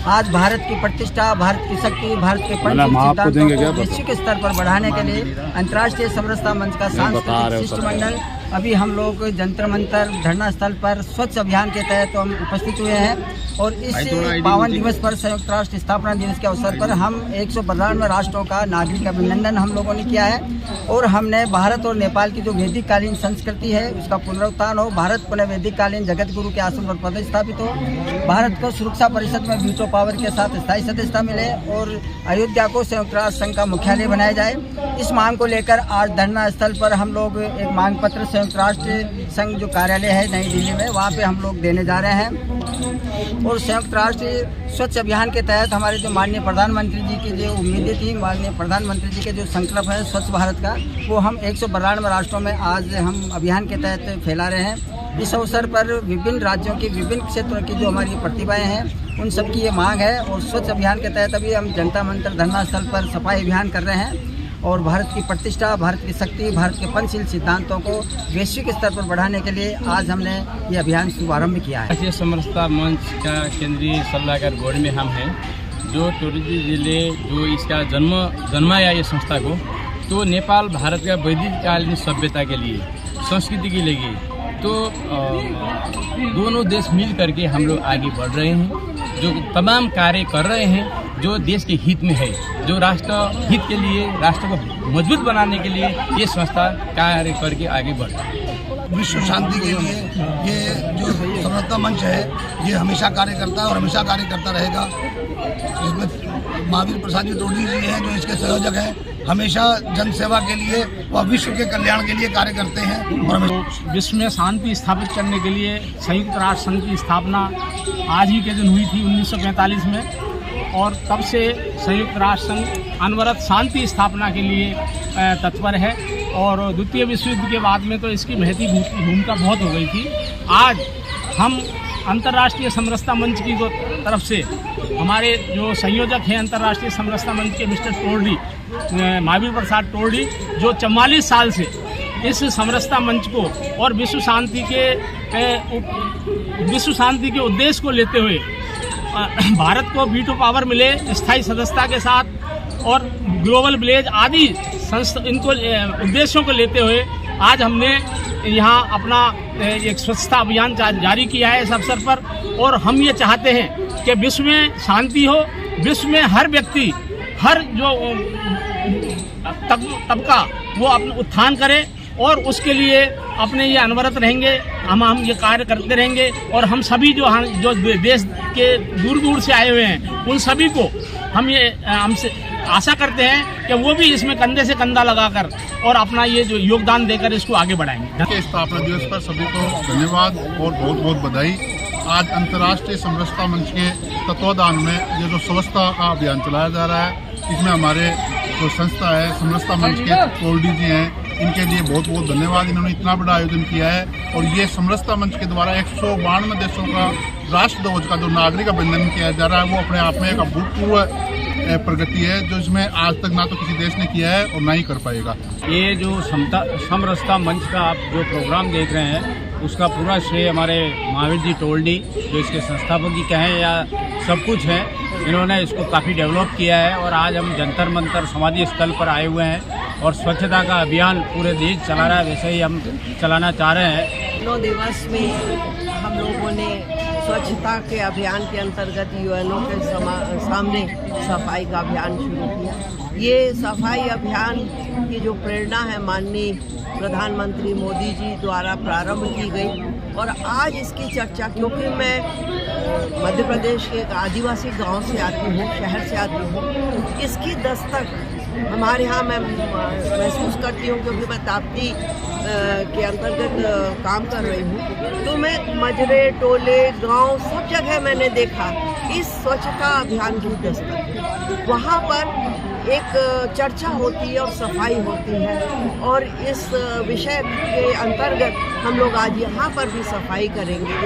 आज भारत की प्रतिष्ठा, भारत की शक्ति, भारत के पंचशील सिद्धांतों को वैश्विक स्तर पर बढ़ाने के लिए अंतर्राष्ट्रीय समरसता मंच का सांस्कृतिक शिष्टमंडल अभी हम लोग जंतर मंतर धरना स्थल पर स्वच्छ अभियान के तहत हम उपस्थित हुए हैं। और इस पावन दिवस पर, संयुक्त राष्ट्र स्थापना दिवस के अवसर पर हम 192 राष्ट्रों का नागरिक अभिनंदन हम लोगों ने किया है। और हमने भारत और नेपाल की जो वैदिक कालीन संस्कृति है उसका पुनरुत्थान हो, भारत पुनः वैदिक कालीन जगत गुरु के आसन पर पदस्थापित हो, भारत को सुरक्षा परिषद में वीटो पावर के साथ स्थायी सदस्यता मिले और अयोध्या को संयुक्त राष्ट्र संघ का मुख्यालय बनाया जाए। इस मांग को लेकर आज धरना स्थल पर हम लोग एक मांग पत्र संयुक्त राष्ट्र संघ जो कार्यालय है नई दिल्ली में, वहाँ पे हम लोग देने जा रहे हैं। और संयुक्त राष्ट्र स्वच्छ अभियान के तहत हमारे जो माननीय प्रधानमंत्री जी की जो उम्मीदें थी, माननीय प्रधानमंत्री जी के जो संकल्प है स्वच्छ भारत का, वो हम 192 राष्ट्रों में आज हम अभियान के तहत फैला रहे हैं। इस अवसर पर विभिन्न राज्यों की, विभिन्न क्षेत्रों की जो हमारी प्रतिभाएं हैं उन सब की ये मांग है। और स्वच्छ अभियान के तहत अभी हम जनता मंत्र धरना स्थल पर सफाई अभियान कर रहे हैं और भारत की प्रतिष्ठा, भारत की शक्ति, भारत के पंचशील सिद्धांतों को वैश्विक स्तर पर बढ़ाने के लिए आज हमने ये अभियान शुभारंभ किया है। राष्ट्रीय समरसता मंच का केंद्रीय सलाहकार बोर्ड में हम हैं, जो टोली जिले जो इसका जन्माया ये संस्था को, तो नेपाल भारत का वैदिक कालीन सभ्यता के लिए, संस्कृति के लिए, तो दोनों देश मिल करके हम लोग आगे बढ़ रहे हैं। जो तमाम कार्य कर रहे हैं जो देश के हित में है, जो राष्ट्र हित के लिए, राष्ट्र को मजबूत बनाने के लिए ये संस्था कार्य करके आगे बढ़ रही है। विश्व शांति के लिए ये जो समरसता मंच है ये हमेशा कार्य करता है और हमेशा कार्य करता रहेगा। इसमें महावीर प्रसाद जी टोली जी हैं जो इसके संयोजक हैं, हमेशा जन सेवा के लिए व विश्व के कल्याण के लिए कार्य करते हैं। और विश्व में शांति स्थापित करने के लिए संयुक्त राष्ट्र संघ की स्थापना आज ही के दिन हुई थी 1945 में, और तब से संयुक्त राष्ट्र संघ अनवरत शांति स्थापना के लिए तत्पर है। और द्वितीय विश्व युद्ध के बाद में तो इसकी महती भूमिका बहुत हो गई थी। आज हम अंतर्राष्ट्रीय समरसता मंच की तरफ से हमारे जो संयोजक हैं अंतर्राष्ट्रीय समरसता मंच के मिस्टर टोरडी, महावीर प्रसाद टोरडी, जो 44 साल से इस समरसता मंच को और विश्व शांति के उद्देश्य को लेते हुए भारत को वीटो पावर मिले स्थायी सदस्यता के साथ और ग्लोबल विलेज आदि इनको उद्देश्यों को लेते हुए आज हमने यहाँ अपना एक स्वच्छता अभियान जारी किया है इस अवसर पर। और हम ये चाहते हैं कि विश्व में शांति हो, विश्व में हर व्यक्ति, हर जो तबका वो अपना उत्थान करे और उसके लिए अपने ये अनवरत रहेंगे। हम ये कार्य करते रहेंगे और हम सभी जो देश के दूर दूर से आए हुए हैं उन सभी को हमसे आशा करते हैं कि वो भी इसमें कंधे से कंधा लगाकर और अपना ये जो योगदान देकर इसको आगे बढ़ाएंगे। स्थापना दिवस पर सभी को धन्यवाद और बहुत बहुत बधाई। आज अंतर्राष्ट्रीय समरसता मंच के तत्वाधान में ये जो स्वच्छता का अभियान चलाया जा रहा है, इसमें हमारे जो संस्था है समरसता मंच के टोरडी जी हैं, इनके लिए बहुत बहुत धन्यवाद। इन्होंने इतना बड़ा आयोजन किया है और ये समरसता मंच के द्वारा 192 देशों का राष्ट्रध्वज का जो नागरिक अभिनंदन किया जा रहा है वो अपने आप में एक अभूतपूर्व प्रगति है, जो इसमें आज तक ना तो किसी देश ने किया है और ना ही कर पाएगा। ये जो समरसता मंच का आप जो प्रोग्राम देख रहे हैं उसका पूरा श्रेय हमारे महावीर जी टोरडी, जो इसके संस्थापक जी कहें या सब कुछ है, इन्होंने इसको काफ़ी डेवलप किया है। और आज हम जंतर मंतर समाधि स्थल पर आए हुए हैं और स्वच्छता का अभियान पूरे देश चला रहा है, वैसे ही हम चलाना चाह रहे हैं। 9 दिवस में हम लोगों ने स्वच्छता के अभियान के अंतर्गत यूएनओ के सामने सफाई का अभियान शुरू किया। ये सफाई अभियान की जो प्रेरणा है माननीय प्रधानमंत्री मोदी जी द्वारा प्रारंभ की गई और आज इसकी चर्चा, क्योंकि मैं मध्य प्रदेश के एक आदिवासी गांव से आती हूँ, शहर से आती हूँ, इसकी दस्तक हमारे यहाँ मैं महसूस करती हूँ क्योंकि मैं ताप्ती के अंतर्गत काम कर रही हूँ। तो मैं मजरे, टोले, गांव सब जगह मैंने देखा इस स्वच्छता अभियान की दस्तक। वहाँ पर एक चर्चा होती है और सफाई होती है और इस विषय के अंतर्गत हम लोग आज यहाँ पर भी सफाई करेंगे।